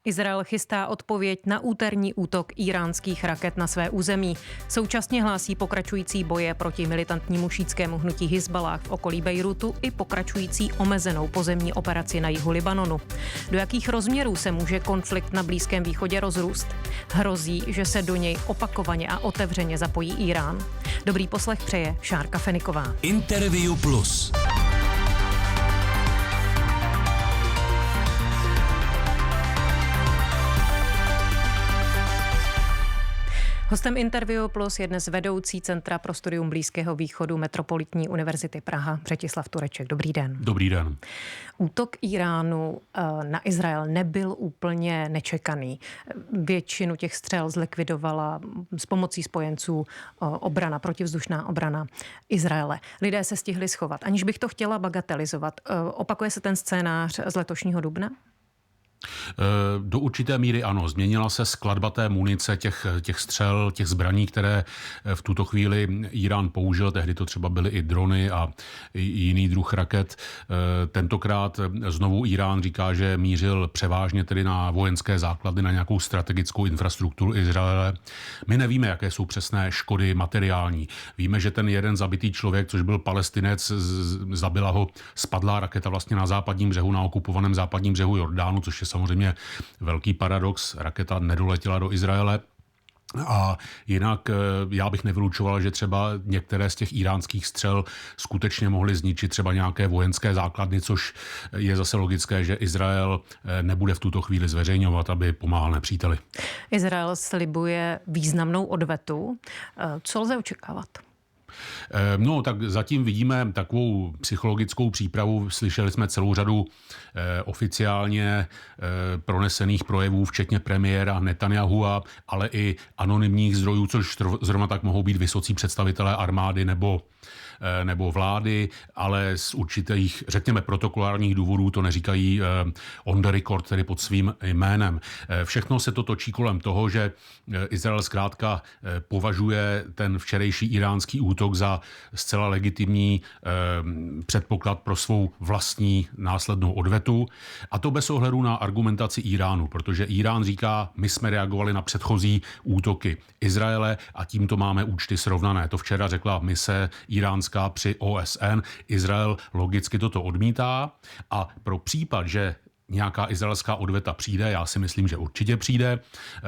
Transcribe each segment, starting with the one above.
Izrael chystá odpověď na úterní útok íránských raket na své území. Současně hlásí pokračující boje proti militantnímu šítskému hnutí Hizballáh v okolí Bejrutu i pokračující omezenou pozemní operaci na jihu Libanonu. Do jakých rozměrů se může konflikt na Blízkém východě rozrůst? Hrozí, že se do něj opakovaně a otevřeně zapojí Irán. Dobrý poslech přeje Šárka Feniková. Interview Plus. Hostem Interview Plus je dnes vedoucí Centra pro studium Blízkého východu Metropolitní univerzity Praha Břetislav Tureček. Dobrý den. Dobrý den. Útok Iránu na Izrael nebyl úplně nečekaný. Většinu těch střel zlikvidovala s pomocí spojenců obrana, protivzdušná obrana Izraele. Lidé se stihli schovat. Aniž bych to chtěla bagatelizovat, opakuje se ten scénář z letošního dubna? Do určité míry ano. Změnila se skladba té munice, těch střel, těch zbraní, které v tuto chvíli Irán použil. Tehdy to třeba byly i drony a jiný druh raket. Tentokrát znovu Irán říká, že mířil převážně tedy na vojenské základy, na nějakou strategickou infrastrukturu Izraele. My nevíme, jaké jsou přesné škody materiální. Víme, že ten jeden zabitý člověk, což byl Palestinec, zabila ho spadlá raketa vlastně na západním břehu, na okupovaném západním břehu Jordánu, což je samozřejmě velký paradox. Raketa nedoletěla do Izraele. A jinak já bych nevylučoval, že třeba některé z těch iránských střel skutečně mohly zničit třeba nějaké vojenské základny, což je zase logické, že Izrael nebude v tuto chvíli zveřejňovat, aby pomáhal nepříteli. Izrael slibuje významnou odvetu. Co lze očekávat? No, tak zatím vidíme takovou psychologickou přípravu. Slyšeli jsme celou řadu oficiálně pronesených projevů, včetně premiéra Netanyahua, ale i anonymních zdrojů, což zrovna tak mohou být vysocí představitelé armády nebo vlády, ale z určitých, řekněme, protokolárních důvodů to neříkají on the record, tedy pod svým jménem. Všechno se to točí kolem toho, že Izrael zkrátka považuje ten včerejší iránský útok za zcela legitimní předpoklad pro svou vlastní následnou odvetu. A to bez ohledu na argumentaci Iránu, protože Irán říká, my jsme reagovali na předchozí útoky Izraele a tímto máme účty srovnané. To včera řekla mise iránská při OSN. Izrael logicky toto odmítá a pro případ, že nějaká izraelská odveta přijde, já si myslím, že určitě přijde,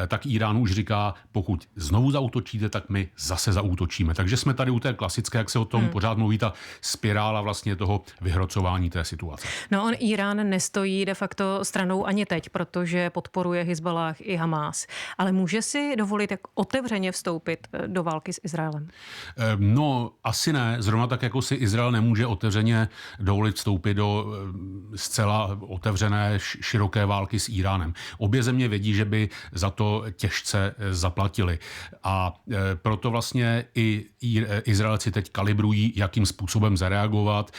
tak Irán už říká, pokud znovu zaútočíte, tak my zase zaútočíme. Takže jsme tady u té klasické, jak se o tom pořád mluví, ta spirála vlastně toho vyhrocování té situace. No on Irán nestojí de facto stranou ani teď, protože podporuje Hizballáh i Hamás. Ale může si dovolit jak otevřeně vstoupit do války s Izraelem? No, asi ne. Zrovna tak, jako si Izrael nemůže otevřeně dovolit vstoupit do zcela otevřené široké války s Iránem. Obě země vědí, že by za to těžce zaplatili. A proto vlastně i Izraelci teď kalibrují, jakým způsobem zareagovat,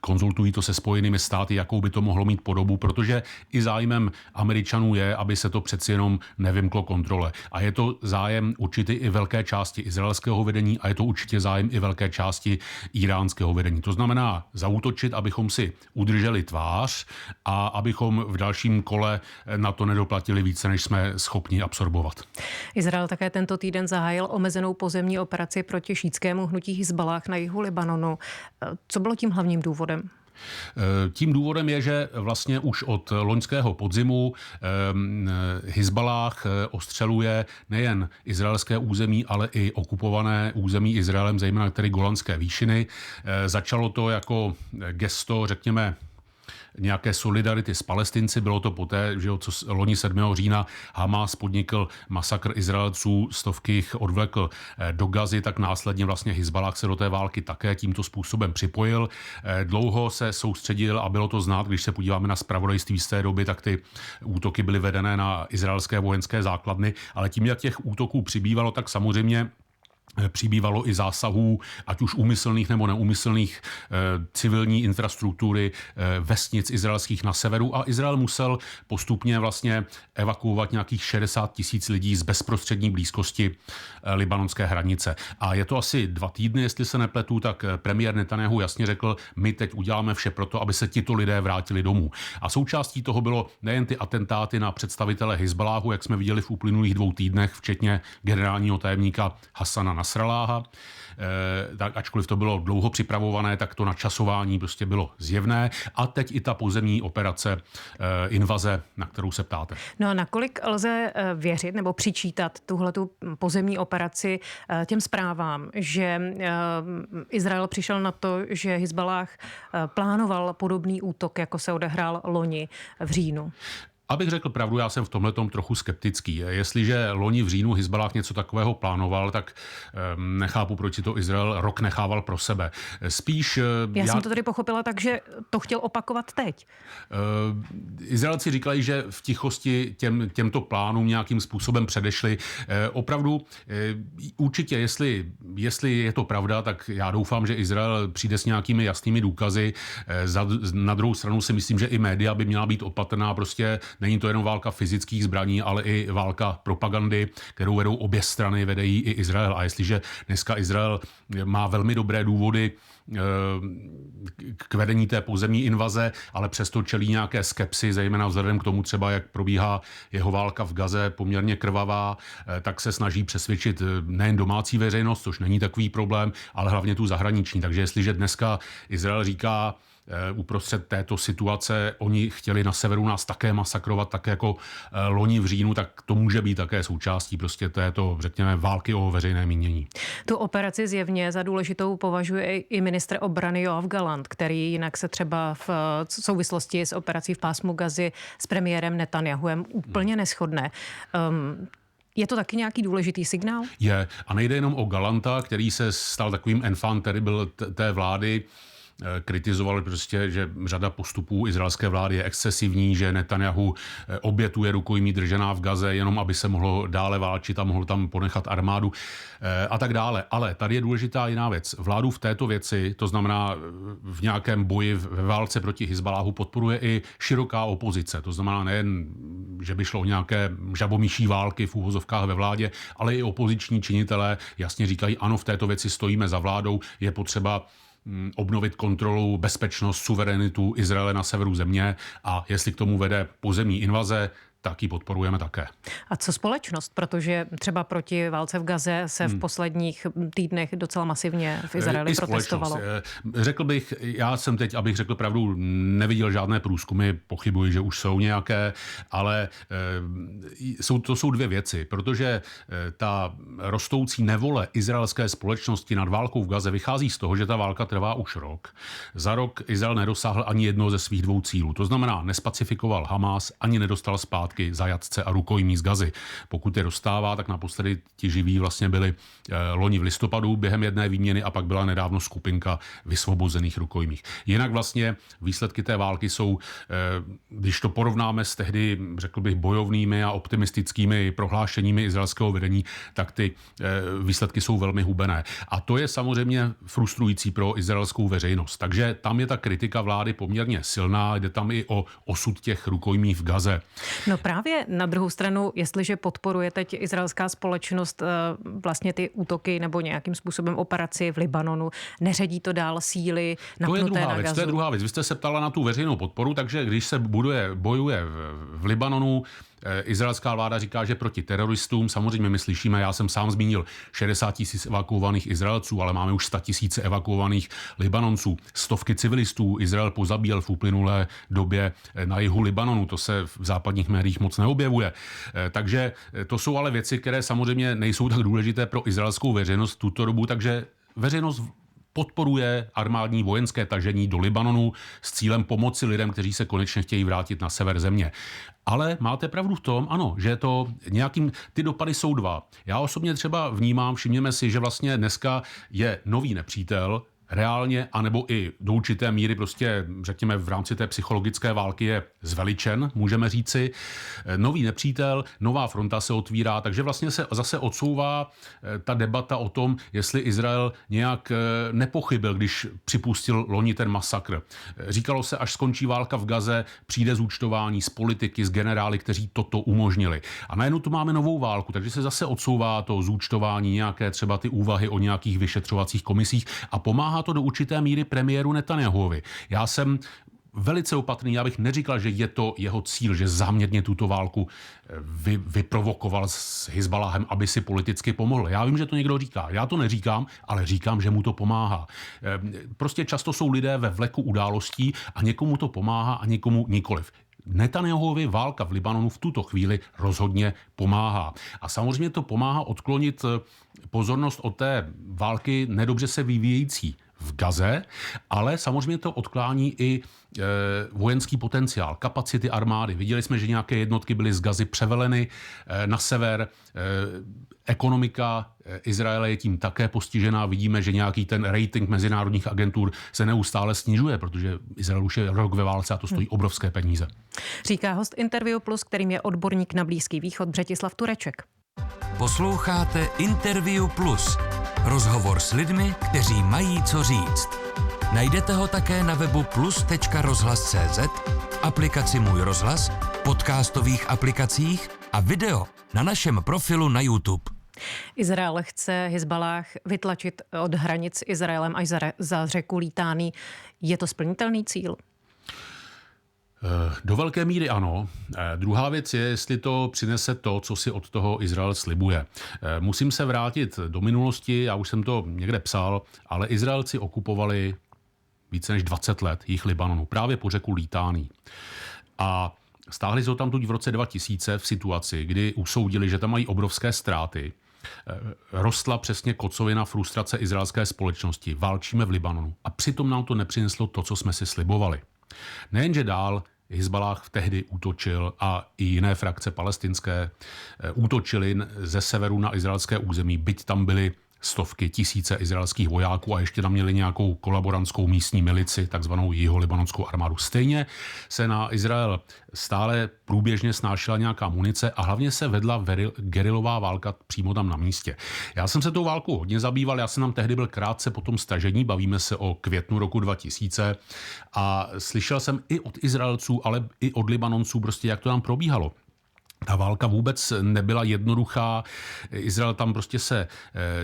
konzultují to se Spojenými státy, jakou by to mohlo mít podobu, protože i zájmem Američanů je, aby se to přeci jenom nevymklo kontrole. A je to zájem určitě i velké části izraelského vedení a je to určitě zájem i velké části iránského vedení. To znamená zaútočit, abychom si udrželi tvář a abychom v dalším kole na to nedoplatili více, než jsme schopni absorbovat. Izrael také tento týden zahájil omezenou pozemní operaci proti šítskému hnutí Hizballáh na jihu Libanonu. Co bylo tím hlavním důvodem? Tím důvodem je, že vlastně už od loňského podzimu Hizballáh ostřeluje nejen izraelské území, ale i okupované území Izraelem, zejména tedy Golanské výšiny. Začalo to jako gesto, řekněme, nějaké solidarity s Palestinci. Bylo to poté, že co loni 7. října Hamás podnikl masakr Izraelců, stovky jich odvlekl do Gazy, tak následně vlastně Hizballáh se do té války také tímto způsobem připojil. Dlouho se soustředil a bylo to znát, když se podíváme na zpravodajství z té doby, tak ty útoky byly vedené na izraelské vojenské základny, ale tím, jak těch útoků přibývalo, tak samozřejmě přibývalo i zásahů, ať už úmyslných nebo neúmyslných, civilní infrastruktury vesnic izraelských na severu a Izrael musel postupně vlastně evakuovat nějakých 60 000 lidí z bezprostřední blízkosti libanonské hranice. A je to asi 2 týdny, jestli se nepletu, tak premiér Netanjahu jasně řekl, my teď uděláme vše proto, aby se tito lidé vrátili domů. A součástí toho bylo nejen ty atentáty na představitele Hizbaláhu, jak jsme viděli v uplynulých 2 týdnech, včetně generálního tajemníka Hasana Nasralláha, tak ačkoliv to bylo dlouho připravované, tak to načasování prostě bylo zjevné. A teď i ta pozemní operace, invaze, na kterou se ptáte. No a nakolik lze věřit nebo přičítat tuhletu pozemní operaci těm zprávám, že Izrael přišel na to, že Hizballáh plánoval podobný útok, jako se odehrál loni v říjnu? Abych řekl pravdu, já jsem v tomhletom trochu skeptický. Jestliže loni v říjnu Hizballáh něco takového plánoval, tak nechápu, proč si to Izrael rok nechával pro sebe. Spíš... Já jsem to tady pochopila tak, že to chtěl opakovat teď. Izraelci říkali, že v tichosti těmto plánům nějakým způsobem předešli. Opravdu, určitě, jestli je to pravda, tak já doufám, že Izrael přijde s nějakými jasnými důkazy. Na druhou stranu si myslím, že i média by měla být opatrná, prostě není to jenom válka fyzických zbraní, ale i válka propagandy, kterou vedou obě strany, vede ji i Izrael. A jestliže dneska Izrael má velmi dobré důvody k vedení té pozemní invaze, ale přesto čelí nějaké skepsy, zejména vzhledem k tomu třeba, jak probíhá jeho válka v Gaze, poměrně krvavá, tak se snaží přesvědčit nejen domácí veřejnost, což není takový problém, ale hlavně tu zahraniční. Takže jestliže dneska Izrael říká, uprostřed této situace oni chtěli na severu nás také masakrovat, tak jako loni v říjnu, tak to může být také součástí prostě této, řekněme, války o veřejné mínění. Tu operaci zjevně za důležitou považuje i ministr obrany Yoav Gallant, který jinak se třeba v souvislosti s operací v pásmu Gazy s premiérem Netanjahuem úplně neshodne. Je to taky nějaký důležitý signál? Je. A nejde jenom o Gallanta, který se stal takovým enfant terrible té vlády, kritizovali prostě, že řada postupů izraelské vlády je excesivní, že Netanjahu obětuje rukojmí držená v Gaze, jenom aby se mohlo dále válčit a mohl tam ponechat armádu a tak dále. Ale tady je důležitá jiná věc. Vládu v této věci, to znamená v nějakém boji ve válce proti Hizbaláhu, podporuje i široká opozice. To znamená nejen, že by šlo o nějaké žabomyší války v úvozovkách ve vládě, ale i opoziční činitelé jasně říkají, ano, v této věci stojíme za vládou, je potřeba obnovit kontrolu, bezpečnost, suverenitu Izraele na severu země a jestli k tomu vede pozemní invaze, tak ji podporujeme také. A co společnost? Protože třeba proti válce v Gaze se v posledních týdnech docela masivně v Izraeli protestovalo. Řekl bych, já jsem teď, abych řekl pravdu, neviděl žádné průzkumy, pochybuji, že už jsou nějaké, ale to jsou 2 věci, protože ta rostoucí nevole izraelské společnosti nad válkou v Gaze vychází z toho, že ta válka trvá už rok. Za rok Izrael nedosáhl ani jedno ze svých 2 cílů. To znamená, nespacifikoval Hamas, ani nedostal zpátky zajatce a rukojmí z Gazy. Pokud je dostává, tak naposledy ti živí vlastně byli loni v listopadu během jedné výměny a pak byla nedávno skupinka vysvobozených rukojmích. Jinak vlastně výsledky té války jsou, když to porovnáme s tehdy, řekl bych, bojovnými a optimistickými prohlášeními izraelského vedení, tak ty výsledky jsou velmi hubené. A to je samozřejmě frustrující pro izraelskou veřejnost. Takže tam je ta kritika vlády poměrně silná, jde tam i o osud těch rukojmí v Gaze. No právě na druhou stranu, jestliže podporuje teď izraelská společnost vlastně ty útoky nebo nějakým způsobem operaci v Libanonu, neředí to dál síly napnuté na Gazu? To je druhá věc. Vy jste se ptala na tu veřejnou podporu, takže když se bojuje v Libanonu, izraelská vláda říká, že proti teroristům, samozřejmě my slyšíme, já jsem sám zmínil 60 000 evakuovaných Izraelců, ale máme už 100 000 evakuovaných Libanonců. Stovky civilistů Izrael pozabíjel v uplynulé době na jihu Libanonu, to se v západních médiích moc neobjevuje. Takže to jsou ale věci, které samozřejmě nejsou tak důležité pro izraelskou veřejnost v tuto dobu, takže veřejnost podporuje armádní vojenské tažení do Libanonu s cílem pomoci lidem, kteří se konečně chtějí vrátit na sever země. Ale máte pravdu v tom, ano, že to ty dopady jsou 2. Já osobně třeba vnímám, všimněme si, že vlastně dneska je nový nepřítel reálně, anebo i do určité míry prostě, řekněme, v rámci té psychologické války je zveličen, můžeme říci. Nový nepřítel, nová fronta se otvírá, takže vlastně se zase odsouvá ta debata o tom, jestli Izrael nějak nepochybil, když připustil loni ten masakr. Říkalo se, až skončí válka v Gaze, přijde zúčtování z politiky, z generály, kteří toto umožnili. A najednou tu máme novou válku, takže se zase odsouvá to zúčtování, nějaké třeba ty úvahy o nějakých vyšetřovacích komisích a pomáhá to do určité míry premiéru Netanjahuovi. Já jsem velice opatrný, já bych neříkal, že je to jeho cíl, že záměrně tuto válku vyprovokoval s Hizbaláhem, aby si politicky pomohl. Já vím, že to někdo říká. Já to neříkám, ale říkám, že mu to pomáhá. Prostě často jsou lidé ve vleku událostí a někomu to pomáhá a někomu nikoliv. Netanjahuovi válka v Libanonu v tuto chvíli rozhodně pomáhá. A samozřejmě to pomáhá odklonit pozornost od té války nedobře se vyvíjející v Gaze, ale samozřejmě to odklání i vojenský potenciál, kapacity armády. Viděli jsme, že nějaké jednotky byly z Gazy převeleny na sever. Ekonomika Izraele je tím také postižená. Vidíme, že nějaký ten rating mezinárodních agentur se neustále snižuje, protože Izrael už je rok ve válce a to stojí obrovské peníze. Říká host Interview Plus, kterým je odborník na Blízký východ Břetislav Tureček. Posloucháte Interview Plus. Rozhovor s lidmi, kteří mají co říct. Najdete ho také na webu plus.rozhlas.cz, aplikaci Můj rozhlas, podcastových aplikacích a video na našem profilu na YouTube. Izrael chce Hizbalách vytlačit od hranic Izraelem až za řeku Lítány. Je to splnitelný cíl? Do velké míry ano. Druhá věc je, jestli to přinese to, co si od toho Izrael slibuje. Musím se vrátit do minulosti, já už jsem to někde psal, ale Izraelci okupovali více než 20 let jih Libanonu, právě po řeku Lítány. A stáhli se ho tam v roce 2000 v situaci, kdy usoudili, že tam mají obrovské ztráty. Rostla přesně kocovina frustrace izraelské společnosti. Válčíme v Libanonu. A přitom nám to nepřineslo to, co jsme si slibovali. Nejenže dál Hizbalách tehdy útočil a i jiné frakce palestinské útočily ze severu na izraelské území, byť tam byly stovky, tisíce izraelských vojáků a ještě tam měli nějakou kolaborantskou místní milici, takzvanou jiholibanonskou armádu. Stejně se na Izrael stále průběžně snášela nějaká munice a hlavně se vedla gerilová válka přímo tam na místě. Já jsem se tou válkou hodně zabýval, já jsem tam tehdy byl krátce po tom stažení, bavíme se o květnu roku 2000 a slyšel jsem i od Izraelců, ale i od Libanonců prostě, jak to tam probíhalo. Ta válka vůbec nebyla jednoduchá. Izrael tam prostě se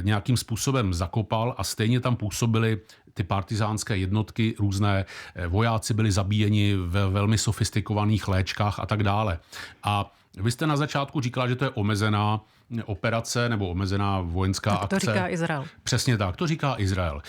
nějakým způsobem zakopal a stejně tam působily ty partizánské jednotky, různé vojáci byli zabíjeni ve velmi sofistikovaných léčkách a tak dále. A vy jste na začátku říkala, že to je omezená operace nebo omezená vojenská akce. To říká Izrael. Přesně tak, to říká Izrael.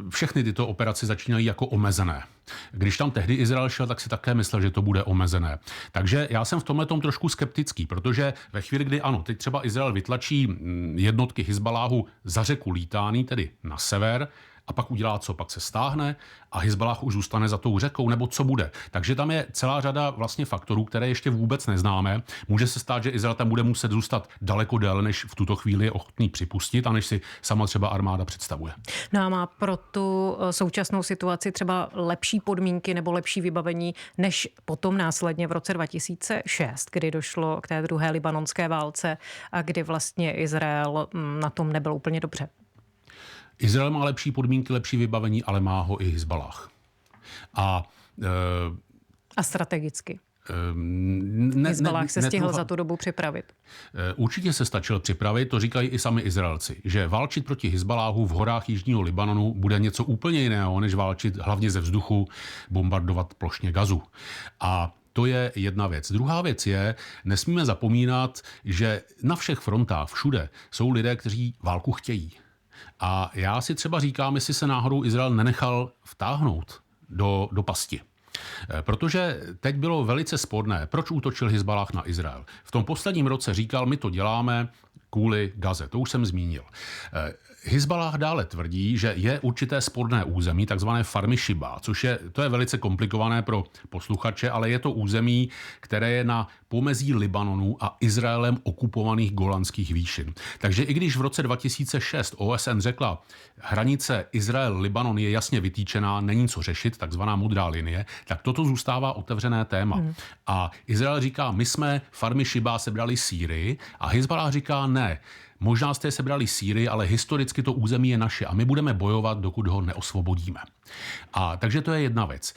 Všechny tyto operace začínají jako omezené. Když tam tehdy Izrael šel, tak si také myslel, že to bude omezené. Takže já jsem v tomhletom trošku skeptický, protože ve chvíli, kdy ano, teď třeba Izrael vytlačí jednotky Hizbaláhu za řeku Lítány, tedy na sever, a pak udělá co? Pak se stáhne a Hizbalách už zůstane za tou řekou, nebo co bude? Takže tam je celá řada vlastně faktorů, které ještě vůbec neznáme. Může se stát, že Izrael tam bude muset zůstat daleko déle, než v tuto chvíli je ochotný připustit a než si sama třeba armáda představuje. No a má pro tu současnou situaci třeba lepší podmínky nebo lepší vybavení, než potom následně v roce 2006, kdy došlo k té druhé libanonské válce a kdy vlastně Izrael na tom nebyl úplně dobře. Izrael má lepší podmínky, lepší vybavení, ale má ho i Hizbalách. A strategicky? Hizbalách se stihl za tu dobu připravit. Určitě se stačil připravit, to říkají i sami Izraelci, že válčit proti Hizbaláhu v horách jižního Libanonu bude něco úplně jiného, než válčit hlavně ze vzduchu, bombardovat plošně Gazu. A to je jedna věc. Druhá věc je, nesmíme zapomínat, že na všech frontách, všude, jsou lidé, kteří válku chtějí. A já si třeba říkám, jestli se náhodou Izrael nenechal vtáhnout do pasti. Protože teď bylo velice sporné, proč útočil Hizbalách na Izrael. V tom posledním roce říkal, my to děláme kvůli Gaze. To už jsem zmínil. Hizballáh dále tvrdí, že je určité sporné území, takzvané farmy Šiba, to je velice komplikované pro posluchače, ale je to území, které je na pomezí Libanonu a Izraelem okupovaných Golanských výšin. Takže i když v roce 2006 OSN řekla, hranice Izrael-Libanon je jasně vytýčená, není co řešit, takzvaná modrá linie, tak toto zůstává otevřené téma. A Izrael říká, my jsme farmy Šiba sebrali Sýrii a Hizballáh říká ne. Možná jste sebrali Sýrii, ale historicky to území je naše a my budeme bojovat, dokud ho neosvobodíme. A takže to je jedna věc.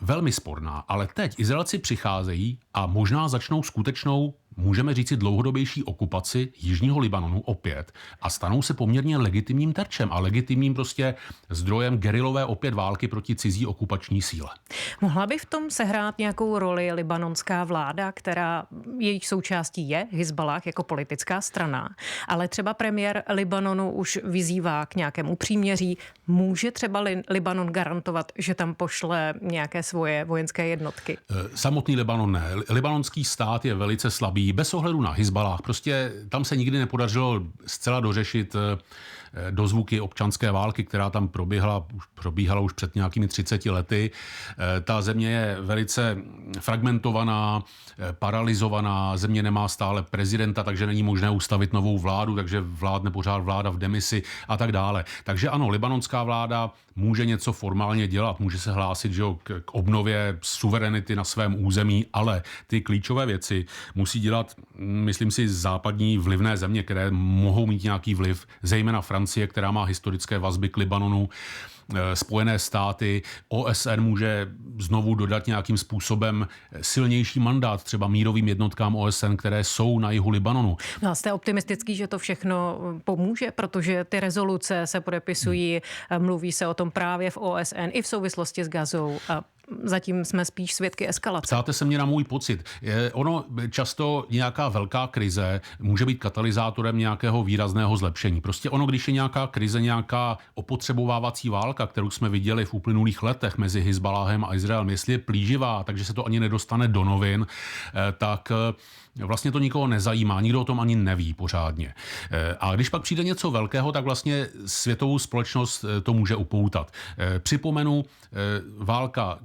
Velmi sporná, ale teď Izraelci přicházejí a možná začnou skutečnou, můžeme říci, dlouhodobější okupaci jižního Libanonu opět a stanou se poměrně legitimním terčem a legitimním prostě zdrojem gerilové opět války proti cizí okupační síle. Mohla by v tom sehrát nějakou roli libanonská vláda, která jejich součástí je Hizballáh jako politická strana, ale třeba premiér Libanonu už vyzývá k nějakému příměří. Může třeba Libanon garantovat, že tam pošle nějaké svoje vojenské jednotky? Samotný Libanon ne. Libanonský stát je velice slabý, bez ohledu na Hizballáh. Prostě tam se nikdy nepodařilo zcela dořešit dozvuky občanské války, která tam probíhala už před nějakými 30 lety. Ta země je velice fragmentovaná, paralizovaná, země nemá stále prezidenta, takže není možné ustavit novou vládu, takže vládne pořád vláda v demisi a tak dále. Takže ano, libanonská vláda může něco formálně dělat, může se hlásit, že k obnově suverenity na svém území, ale ty klíčové věci musí dělat, myslím si, západní vlivné země, které mohou mít nějaký vliv, zejména Francie, která má historické vazby k Libanonu, Spojené státy, OSN může znovu dodat nějakým způsobem silnější mandát třeba mírovým jednotkám OSN, které jsou na jihu Libanonu. No a jste optimistický, že to všechno pomůže, protože ty rezoluce se podepisují, mluví se o tom právě v OSN i v souvislosti s Gazou a zatím jsme spíš svědky eskalace. Ptáte se mě na můj pocit. Ono často nějaká velká krize může být katalyzátorem nějakého výrazného zlepšení. Prostě ono, když je nějaká krize, nějaká opotřebovávací válka, kterou jsme viděli v uplynulých letech mezi Hizballáhem a Izraelem, jestli je plíživá, takže se to ani nedostane do novin, tak vlastně to nikoho nezajímá, nikdo o tom ani neví pořádně. A když pak přijde něco velkého, tak vlastně světovou společnost to může upoutat. Připomenu, válka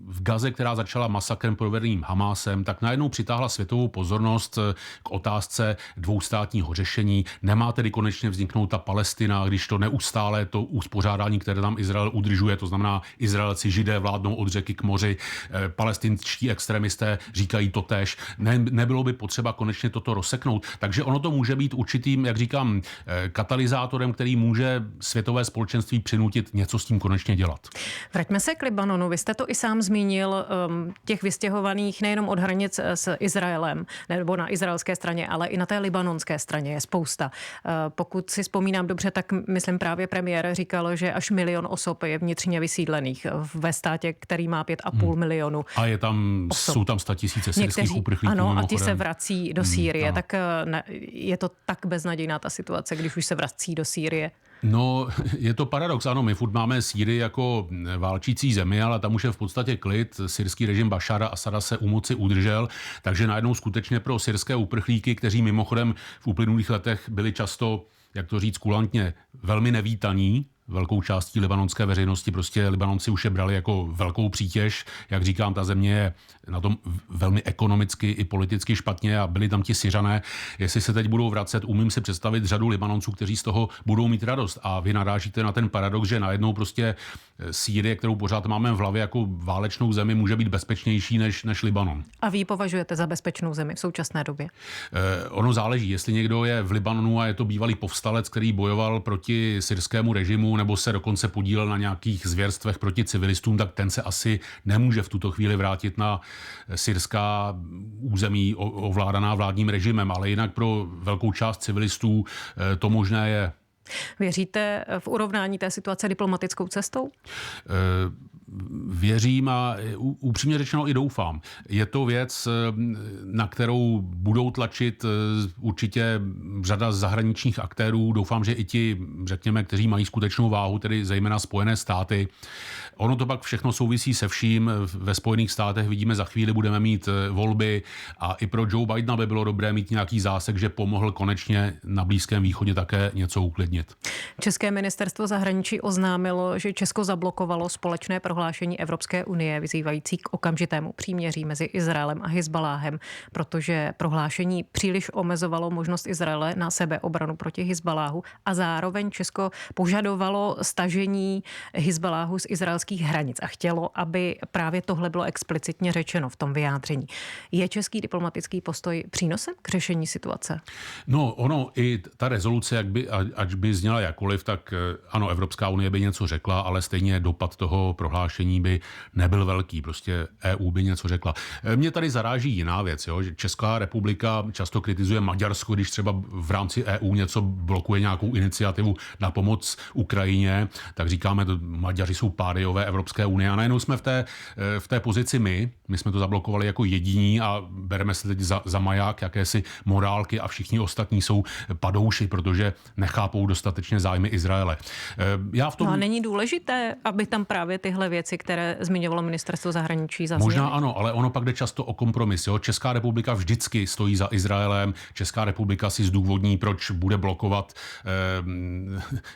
v Gaze, která začala masakrem provedeným Hamásem, tak najednou přitáhla světovou pozornost k otázce dvoustátního řešení. Nemá tedy konečně vzniknout ta Palestina, když to neustále to uspořádání, které tam Izrael udržuje, to znamená Izraelci, Židé vládnou od řeky k moři, palestinští extremisté říkají totéž. Nebylo by potřeba konečně toto rozseknout. Takže ono to může být určitým, jak říkám, katalyzátorem, který může světové společenství přinutit něco s tím konečně dělat. Vraťme se k Libanonu. Vy jste to i sám zmínil, těch vystěhovaných nejenom od hranic s Izraelem nebo na izraelské straně, ale i na té libanonské straně je spousta. Pokud si vzpomínám dobře, tak myslím právě premiér říkal, že až 1 milion osob je vnitřně vysídlených ve státě, který má 5,5 milionu. A jsou tam 100 000 syrských uprchlíků. Ano, a ti se vrací do Sýrie. Tak je to tak beznadějná ta situace, když už se vrací do Sýrie? No, je to paradox, ano, my furt máme Sýrii jako válčící zemi, ale tam už je v podstatě klid, syrský režim Bašara Asada se u moci udržel, takže najednou skutečně pro syrské uprchlíky, kteří mimochodem v uplynulých letech byli často, jak to říct kulantně, velmi nevítaní, velkou částí libanonské veřejnosti, prostě Libanonci už je brali jako velkou přítěž. Jak říkám, ta země je na tom velmi ekonomicky i politicky špatně a byli tam ti Syřané. Jestli se teď budou vracet, umím si představit řadu Libanonců, kteří z toho budou mít radost. A vy narážíte na ten paradox, že najednou prostě Sýrie, kterou pořád máme v hlavě jako válečnou zemi, může být bezpečnější než Libanon. A vy ji považujete za bezpečnou zemi v současné době? Ono záleží, jestli někdo je v Libanonu a je to bývalý povstalec, který bojoval proti syrskému režimu nebo se dokonce podílel na nějakých zvěrstvech proti civilistům, tak ten se asi nemůže v tuto chvíli vrátit na syrská území ovládaná vládním režimem, ale jinak pro velkou část civilistů to možné je. Věříte v urovnání té situace diplomatickou cestou? věřím a upřímně řečeno i doufám. Je to věc, na kterou budou tlačit určitě řada zahraničních aktérů. Doufám, že i ti, řekněme, kteří mají skutečnou váhu, tedy zejména Spojené státy. Ono to pak všechno souvisí se vším. Ve Spojených státech vidíme, za chvíli budeme mít volby a i pro Joe Bidena by bylo dobré mít nějaký zásek, že pomohl konečně na Blízkém východě také něco uklidnit. České ministerstvo zahraničí oznámilo, že Česko zablokovalo společné prohlášení Evropské unie vyzývající k okamžitému příměří mezi Izraelem a Hizbaláhem, protože prohlášení příliš omezovalo možnost Izraele na sebeobranu proti Hizbaláhu a zároveň Česko požadovalo stažení Hizbaláhu z izraelských hranic a chtělo, aby právě tohle bylo explicitně řečeno v tom vyjádření. Je český diplomatický postoj přínosem k řešení situace? No, ono i ta rezoluce, ať by zněla jakkoliv, tak ano, Evropská unie by něco řekla, ale stejně dopad toho prohlášení by nebyl velký. Prostě EU by něco řekla. Mě tady zaráží jiná věc, jo, že Česká republika často kritizuje Maďarsko, když třeba v rámci EU něco blokuje, nějakou iniciativu na pomoc Ukrajině, tak říkáme, že Maďaři jsou páriové Evropské unie a najednou jsme v té pozici my jsme to zablokovali jako jediní a bereme se teď za maják jakési morálky a všichni ostatní jsou padouši, protože nechápou dostatečně zájmy Izraele. No a není důležité, aby tam právě tyhle věci, které zmiňovalo ministerstvo zahraničí, zazněly? Možná ano, ale ono pak jde často o kompromis. Jo? Česká republika vždycky stojí za Izraelem. Česká republika si zdůvodní, proč bude blokovat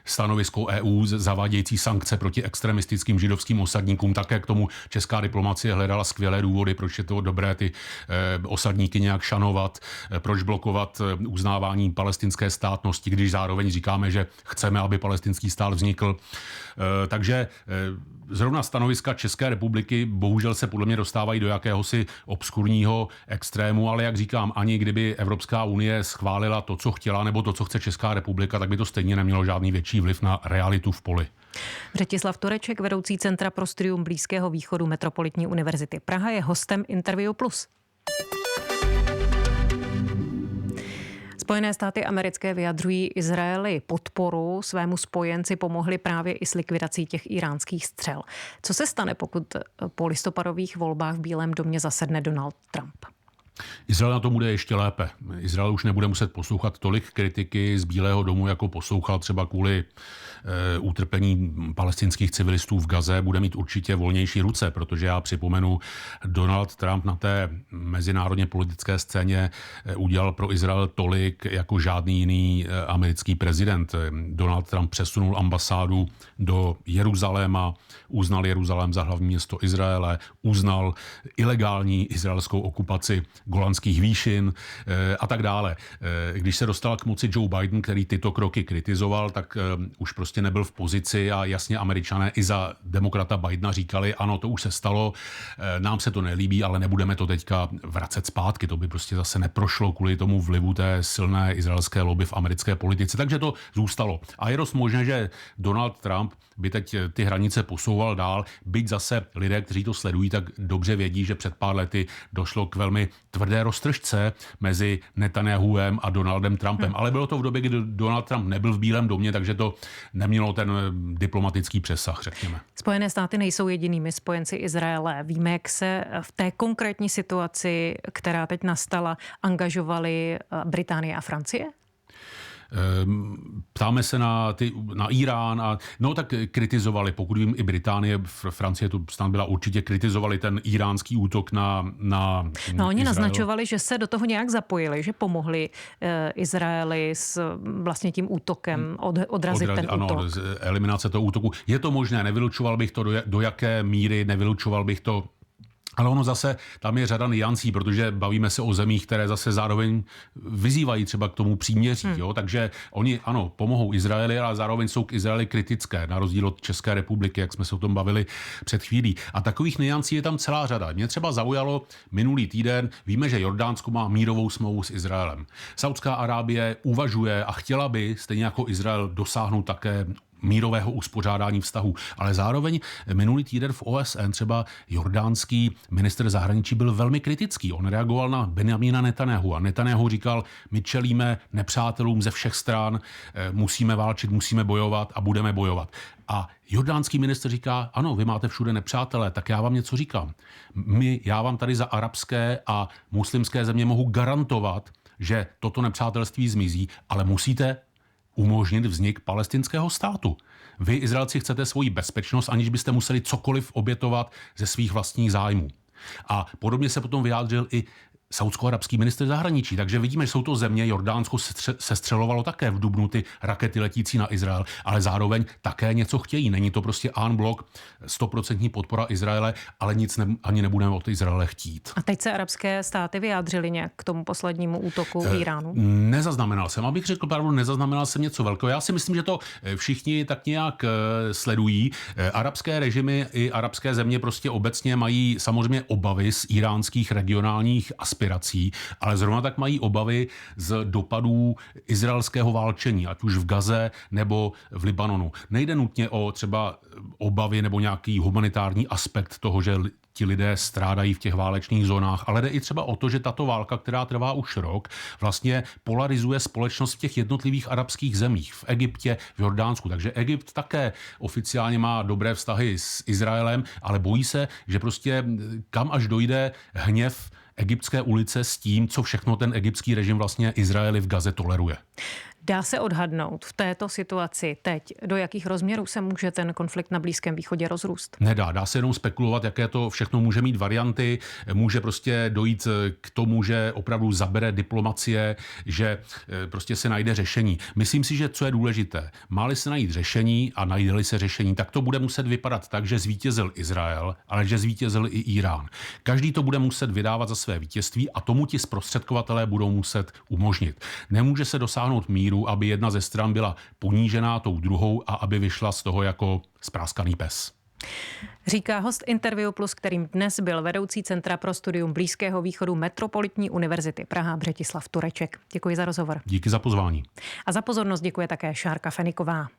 stanovisko EU zavádějící sankce proti extremistickým židovským osadníkům. Také k tomu česká diplomacie hledala skvělé důvody, proč je to dobré ty osadníky nějak šanovat, proč blokovat uznávání palestinské státnosti, když zároveň říkáme, že chceme, aby palestinský stát vznikl. Takže zrovna stanoviska České republiky bohužel se podle mě dostávají do jakéhosi obskurního extrému, ale jak říkám, ani kdyby Evropská unie schválila to, co chtěla, nebo to, co chce Česká republika, tak by to stejně nemělo žádný větší vliv na realitu v poli. Břetislav Tureček, vedoucí Centra pro studium Blízkého východu Metropolitní univerzity Praha, je hostem Interview Plus. Spojené státy americké vyjadřují Izraeli podporu, svému spojenci pomohli právě i s likvidací těch iránských střel. Co se stane, pokud po listopadových volbách v Bílém domě zasedne Donald Trump? Izrael na to bude ještě lépe. Izrael už nebude muset poslouchat tolik kritiky z Bílého domu, jako poslouchal třeba kvůli utrpení palestinských civilistů v Gaze. Bude mít určitě volnější ruce, protože já připomenu, Donald Trump na té mezinárodně politické scéně udělal pro Izrael tolik jako žádný jiný americký prezident. Donald Trump přesunul ambasádu do Jeruzaléma, uznal Jeruzalém za hlavní město Izraele, uznal ilegální izraelskou okupaci Golanských výšin a tak dále. Když se dostal k moci Joe Biden, který tyto kroky kritizoval, tak už prostě nebyl v pozici a jasně Američané i za demokrata Bidena říkali, ano, to už se stalo, nám se to nelíbí, ale nebudeme to teďka vracet zpátky. To by prostě zase neprošlo kvůli tomu vlivu té silné izraelské lobby v americké politice. Takže to zůstalo. A je dost možné, že Donald Trump by teď ty hranice posouval dál, byť zase lidé, kteří to sledují, tak dobře vědí, že před pár lety došlo k velmi tvrdé roztržce mezi Netanyahuem a Donaldem Trumpem. Ale bylo to v době, kdy Donald Trump nebyl v Bílém domě, takže to nemělo ten diplomatický přesah, řekněme. Spojené státy nejsou jedinými spojenci Izraele. Víme, jak se v té konkrétní situaci, která teď nastala, angažovaly Británie a Francie? Ptáme se na Irán a no tak kritizovali, pokud vím, i Británie, Francie to snad byla určitě, kritizovali ten iránský útok na No oni Izrael. Naznačovali, že se do toho nějak zapojili, že pomohli Izraeli s vlastně tím útokem odrazit ten útok. Ano, eliminace toho útoku. Je to možné, nevylučoval bych to do jaké míry, nevylučoval bych to. Ale ono zase, tam je řada nuancí, protože bavíme se o zemích, které zase zároveň vyzývají třeba k tomu příměří. Jo? Takže oni, ano, pomohou Izraeli, ale zároveň jsou k Izraeli kritické, na rozdíl od České republiky, jak jsme se o tom bavili před chvílí. A takových nuancí je tam celá řada. Mě třeba zaujalo minulý týden, víme, že Jordánsko má mírovou smlouvu s Izraelem. Saudská Arábie uvažuje a chtěla by, stejně jako Izrael, dosáhnout také mírového uspořádání vztahů. Ale zároveň minulý týden v OSN třeba jordánský ministr zahraničí byl velmi kritický. On reagoval na Benjamina Netanjahu a Netanjahu říkal, my čelíme nepřátelům ze všech stran, musíme válčit, musíme bojovat a budeme bojovat. A jordánský ministr říká, ano, vy máte všude nepřátelé, tak já vám něco říkám. Já vám tady za arabské a muslimské země mohu garantovat, že toto nepřátelství zmizí, ale musíte umožnit vznik palestinského státu. Vy, Izraelci, chcete svoji bezpečnost, aniž byste museli cokoliv obětovat ze svých vlastních zájmů. A podobně se potom vyjádřil i saúdsko-arabský ministr zahraničí. Takže vidíme, že jsou to země, Jordánsko sestřelovalo také v dubnu ty rakety letící na Izrael, ale zároveň také něco chtějí. Není to prostě en bloc, 100% podpora Izraele, ale nic ani nebudeme od Izraele chtít. A teď se arabské státy vyjádřily nějak k tomu poslednímu útoku Iránu? Nezaznamenal jsem, abych řekl pravdu, nezaznamenal jsem něco velkého. Já si myslím, že to všichni tak nějak sledují. Arabské režimy i arabské země prostě obecně mají samozřejmě obavy z iránských regionálních aspirací, ale zrovna tak mají obavy z dopadů izraelského válčení, ať už v Gaze nebo v Libanonu. Nejde nutně o třeba obavy nebo nějaký humanitární aspekt toho, že ti lidé strádají v těch válečných zónách, ale jde i třeba o to, že tato válka, která trvá už rok, vlastně polarizuje společnost v těch jednotlivých arabských zemích, v Egyptě, v Jordánsku. Takže Egypt také oficiálně má dobré vztahy s Izraelem, ale bojí se, že prostě kam až dojde hněv egyptské ulice s tím, co všechno ten egyptský režim vlastně Izraeli v Gaze toleruje. Dá se odhadnout v této situaci teď, do jakých rozměrů se může ten konflikt na Blízkém východě rozrůst? Nedá, dá se jenom spekulovat, jaké to všechno může mít varianty. Může prostě dojít k tomu, že opravdu zabere diplomacie, že prostě se najde řešení. Myslím si, že co je důležité, má-li se najít řešení a najde-li se řešení, tak to bude muset vypadat tak, že zvítězil Izrael, ale že zvítězil i Irán. Každý to bude muset vydávat za své vítězství a tomu ti zprostředkovatelé budou muset umožnit. Nemůže se dosáhnout míru, aby jedna ze stran byla ponížená tou druhou a aby vyšla z toho jako spráskaný pes. Říká host Interview Plus, kterým dnes byl vedoucí Centra pro studium Blízkého východu Metropolitní univerzity Praha Břetislav Tureček. Děkuji za rozhovor. Díky za pozvání. A za pozornost děkuje také Šárka Feniková.